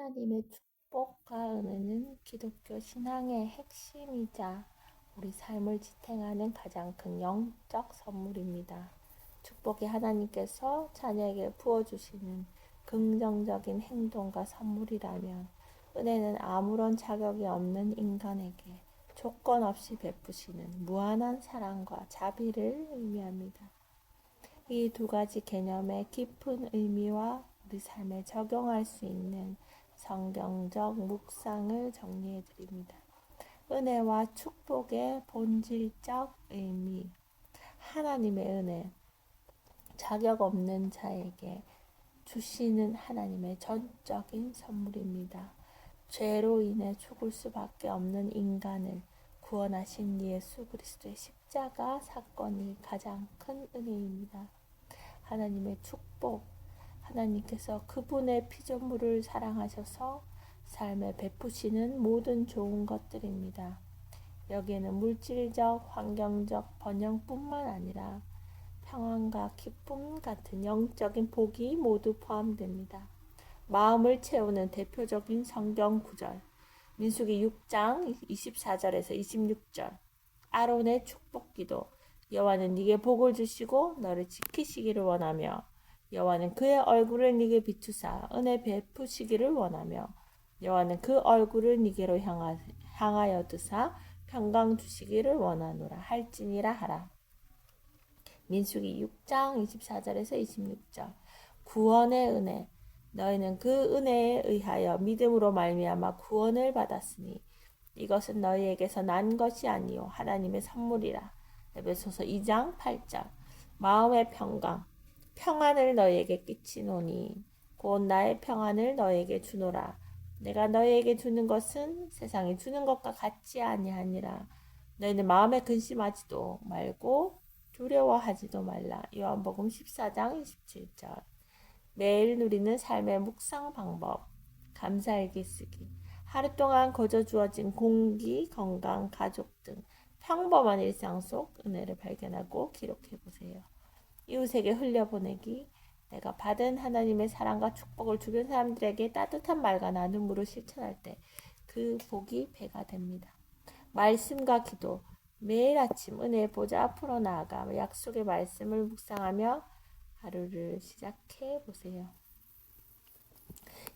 하나님의 축복과 은혜는 기독교 신앙의 핵심이자 우리 삶을 지탱하는 가장 큰 영적 선물입니다. 축복이 하나님께서 자녀에게 부어주시는 긍정적인 행동과 선물이라면, 은혜는 아무런 자격이 없는 인간에게 조건 없이 베푸시는 무한한 사랑과 자비를 의미합니다. 이 두 가지 개념의 깊은 의미와 우리 삶에 적용할 수 있는 성경적 묵상을 정리해 드립니다. 은혜와 축복의 본질적 의미. 하나님의 은혜, 자격 없는 자에게 주시는 하나님의 전적인 선물입니다. 죄로 인해 죽을 수밖에 없는 인간을 구원하신 예수 그리스도의 십자가 사건이 가장 큰 은혜입니다. 하나님의 축복, 하나님께서 그분의 피조물을 사랑하셔서 삶에 베푸시는 모든 좋은 것들입니다. 여기에는 물질적, 환경적 번영뿐만 아니라 평안과 기쁨 같은 영적인 복이 모두 포함됩니다. 마음을 채우는 대표적인 성경 구절, 민수기 6장 24절에서 26절. 아론의 축복기도. 여호와는 네게 복을 주시고 너를 지키시기를 원하며, 여호와는 그의 얼굴을 네게 비추사 은혜 베푸시기를 원하며, 여호와는 그 얼굴을 네게로 향하여 드사 평강 주시기를 원하노라 할지니라 하라. 민수기 6장 24절에서 26절. 구원의 은혜. 너희는 그 은혜에 의하여 믿음으로 말미암아 구원을 받았으니 이것은 너희에게서 난 것이 아니요 하나님의 선물이라. 에베소서 2장 8절. 마음의 평강. 평안을 너희에게 끼치노니 곧 나의 평안을 너희에게 주노라. 내가 너희에게 주는 것은 세상이 주는 것과 같지 아니하니라. 너희는 마음에 근심하지도 말고 두려워하지도 말라. 요한복음 14장 27절. 매일 누리는 삶의 묵상 방법. 감사일기 쓰기. 하루 동안 거저 주어진 공기, 건강, 가족 등 평범한 일상 속 은혜를 발견하고 기록해 보세요. 이웃에게 흘려보내기. 내가 받은 하나님의 사랑과 축복을 주변 사람들에게 따뜻한 말과 나눔으로 실천할 때 그 복이 배가 됩니다. 말씀과 기도. 매일 아침 은혜의 보좌 앞으로 나아가 약속의 말씀을 묵상하며 하루를 시작해 보세요.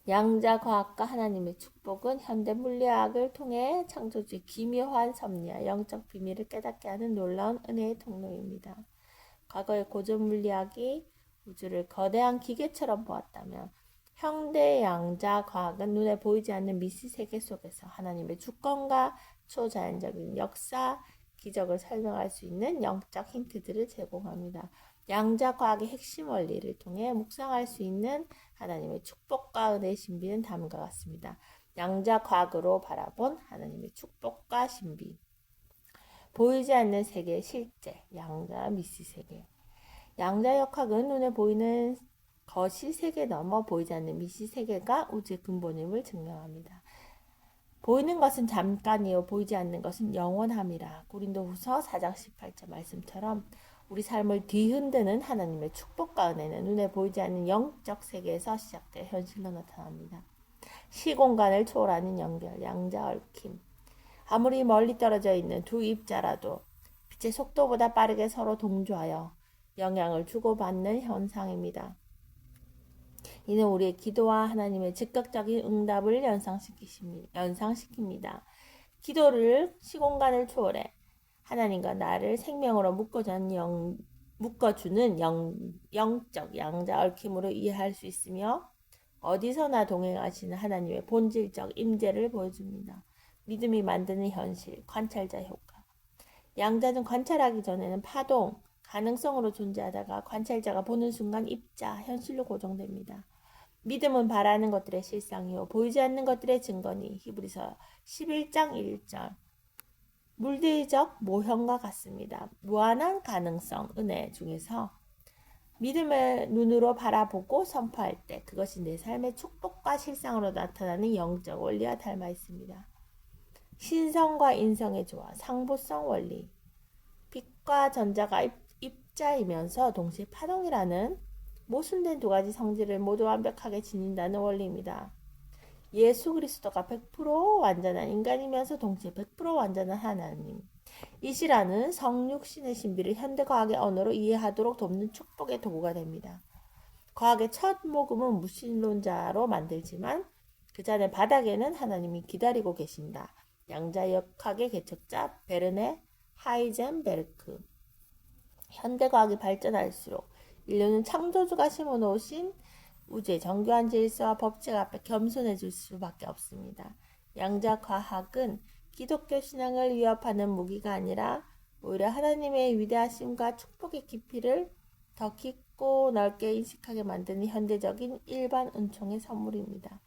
양자과학과 하나님의 축복은 현대 물리학을 통해 창조주의 기묘한 섭리와 영적 비밀을 깨닫게 하는 놀라운 은혜의 통로입니다. 과거의 고전 물리학이 우주를 거대한 기계처럼 보았다면, 현대 양자과학은 눈에 보이지 않는 미시 세계 속에서 하나님의 주권과 초자연적인 역사, 기적을 설명할 수 있는 영적 힌트들을 제공합니다. 양자과학의 핵심 원리를 통해 묵상할 수 있는 하나님의 축복과 은혜의 신비는 다음과 같습니다. 양자과학으로 바라본 하나님의 축복과 신비. 보이지 않는 세계의 실제, 양자 미시 세계. 양자역학은 눈에 보이는 것이 세계 넘어 보이지 않는 미시 세계가 우주의 근본임을 증명합니다. 보이는 것은 잠깐이요 보이지 않는 것은 영원함이라. 고린도후서 4장 18절 말씀처럼 우리 삶을 뒤흔드는 하나님의 축복과 은혜는 눈에 보이지 않는 영적 세계에서 시작돼 현실로 나타납니다. 시공간을 초월하는 연결, 양자 얽힘. 아무리 멀리 떨어져 있는 두 입자라도 빛의 속도보다 빠르게 서로 동조하여 영향을 주고받는 현상입니다. 이는 우리의 기도와 하나님의 즉각적인 응답을 연상시킵니다. 기도를 시공간을 초월해 하나님과 나를 생명으로 묶어주는 영적 양자 얽힘으로 이해할 수 있으며, 어디서나 동행하시는 하나님의 본질적 임재를 보여줍니다. 믿음이 만드는 현실, 관찰자 효과. 양자는 관찰하기 전에는 파동, 가능성으로 존재하다가 관찰자가 보는 순간 입자, 현실로 고정됩니다. 믿음은 바라는 것들의 실상이요 보이지 않는 것들의 증거니. 히브리서 11장 1절. 물리적 모형과 같습니다. 무한한 가능성, 은혜 중에서 믿음의 눈으로 바라보고 선포할 때 그것이 내 삶의 축복과 실상으로 나타나는 영적 원리와 닮아 있습니다. 신성과 인성의 조화, 상보성 원리. 빛과 전자가 입자이면서 동시에 파동이라는 모순된 두 가지 성질을 모두 완벽하게 지닌다는 원리입니다. 예수 그리스도가 100% 완전한 인간이면서 동시에 100% 완전한 하나님. 이 실화는 성육신의 신비를 현대과학의 언어로 이해하도록 돕는 축복의 도구가 됩니다. 과학의 첫 모금은 무신론자로 만들지만 그 전에 바닥에는 하나님이 기다리고 계신다. 양자역학의 개척자 베르네 하이젠베르크. 현대과학이 발전할수록 인류는 창조주가 심어놓으신 우주의 정교한 질서와 법칙 앞에 겸손해질 수밖에 없습니다. 양자과학은 기독교 신앙을 위협하는 무기가 아니라 오히려 하나님의 위대하심과 축복의 깊이를 더 깊고 넓게 인식하게 만드는 현대적인 일반 은총의 선물입니다.